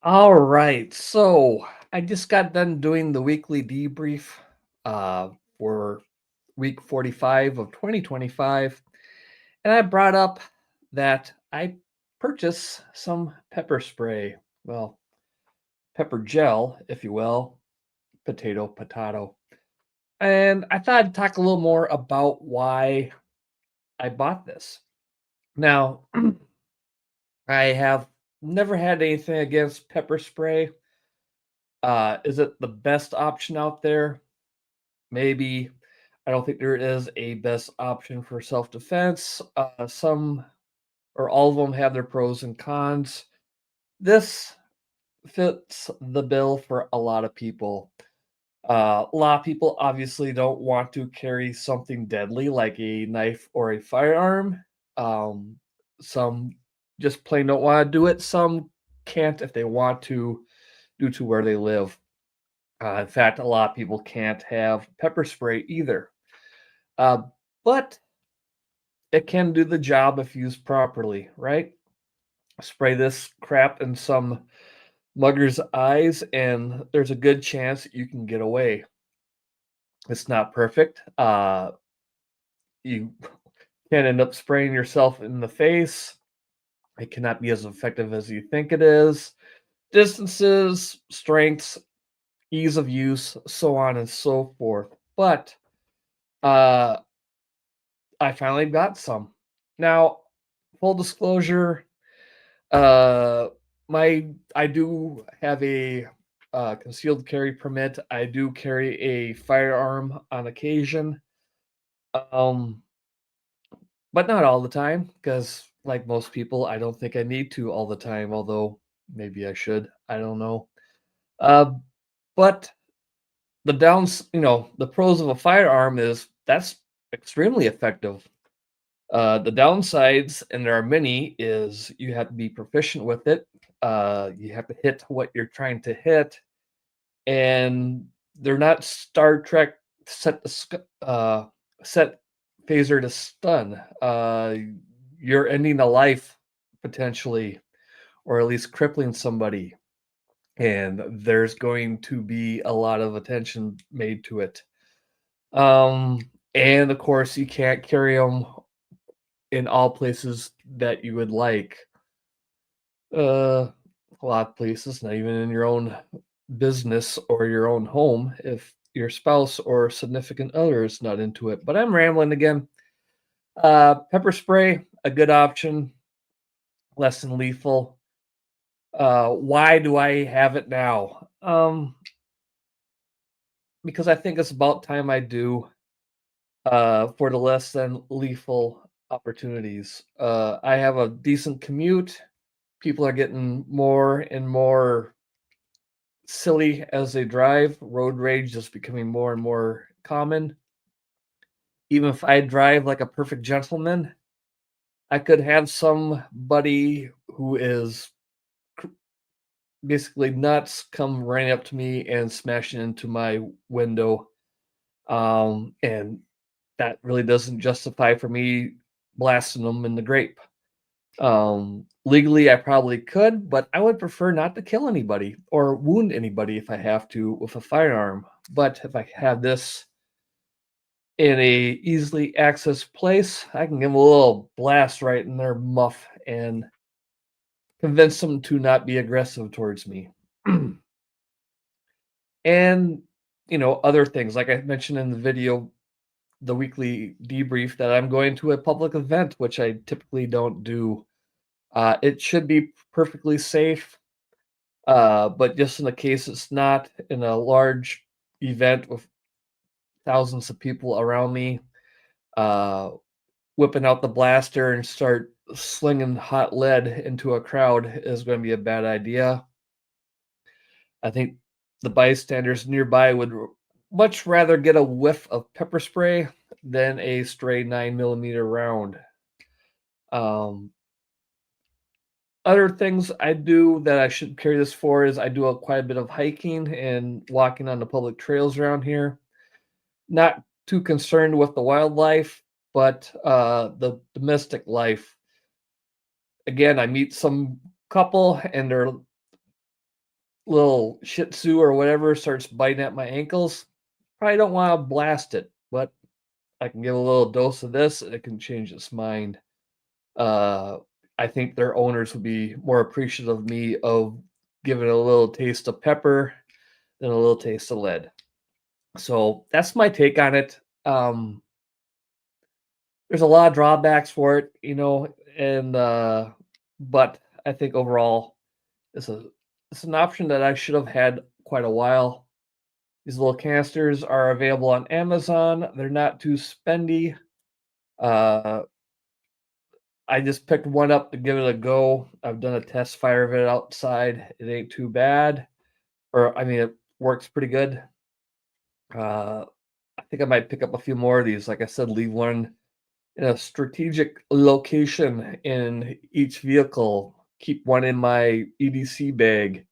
All right. So I just got done doing the weekly debrief uh, for week 45 of 2025. And I brought up that I purchased some pepper spray. Well, pepper gel, if you will, potato. And I thought I'd talk a little more about why I bought this. Now, I have never had anything against pepper spray. Is it the best option out there? Maybe. I don't think there is a best option for self-defense. Some or all of them have their pros and cons. This fits the bill for a lot of people. A lot of people obviously don't want to carry something deadly like a knife or a firearm. Um, some just plain don't want to do it. Some can't if they want to, due to where they live. In fact, a lot of people can't have pepper spray either. Uh, but it can do the job if used properly, right? Spray this crap in some mugger's eyes, and there's a good chance you can get away. It's not perfect. You can end up spraying yourself in the face. It cannot be as effective as you think it is. Distances, strengths, ease of use, so on and so forth. But uh, I finally got some. Now, full disclosure, Uh, I do have a concealed carry permit. I do carry a firearm on occasion, um, but not all the time. Because, like most people, I don't think I need to all the time. Although maybe I should. I don't know. Uh, but the pros of a firearm is that's extremely effective. The downsides, and there are many, is you have to be proficient with it. You have to hit what you're trying to hit, and they're not Star Trek set phaser to stun. You're ending a life potentially, or at least crippling somebody, and there's going to be a lot of attention made to it. Um, and of course, you can't carry them in all places that you would like. Uh, a lot of places, not even in your own business or your own home, if your spouse or significant other is not into it. But I'm rambling again. Pepper spray, a good option, less than lethal. Why do I have it now? Because I think it's about time I do. For the less than lethal opportunities. I have a decent commute. People are getting more and more silly as they drive. Road rage is becoming more and more common. Even if I drive like a perfect gentleman, I could have somebody who is basically nuts come running up to me and smashing into my window. And that really doesn't justify for me blasting them in the grape. Legally, I probably could, but I would prefer not to kill anybody or wound anybody if I have to with a firearm. But if I have this in a easily accessed place, I can give them a little blast right in their muff and convince them to not be aggressive towards me. And other things like I mentioned in the video, the weekly debrief, that I'm going to a public event, which I typically don't do. It should be perfectly safe. But just in the case it's not in a large event with thousands of people around me, uh, whipping out the blaster and start slinging hot lead into a crowd is going to be a bad idea. I think the bystanders nearby would much rather get a whiff of pepper spray than a stray 9 millimeter round. Um, Other things I do that I should carry this for is I do quite a bit of hiking and walking on the public trails around here. Not too concerned with the wildlife, but the domestic life. Again, I meet some couple and they're little Shih Tzu or whatever starts biting at my ankles, probably don't want to blast it, but I can give a little dose of this and it can change its mind. Uh, I think their owners would be more appreciative of me of giving it a little taste of pepper than a little taste of lead. So that's my take on it. There's a lot of drawbacks for it, and but I think overall it's a it's an option that I should have had quite a while. These little canisters are available on Amazon. They're not too spendy. Uh, I just picked one up to give it a go. I've done a test fire of it outside. It ain't too bad, or I mean, it works pretty good. Uh, I think I might pick up a few more of these. Like I said, leave one in a strategic location in each vehicle. Keep one in my EDC bag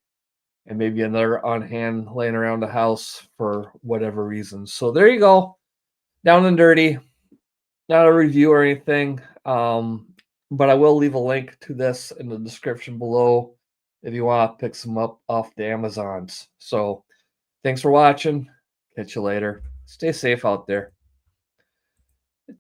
and maybe another on hand laying around the house for whatever reason. So there you go. Down and dirty. Not a review or anything. But I will leave a link to this in the description below if you want to pick some up off the Amazons. So thanks for watching. Catch you later. Stay safe out there.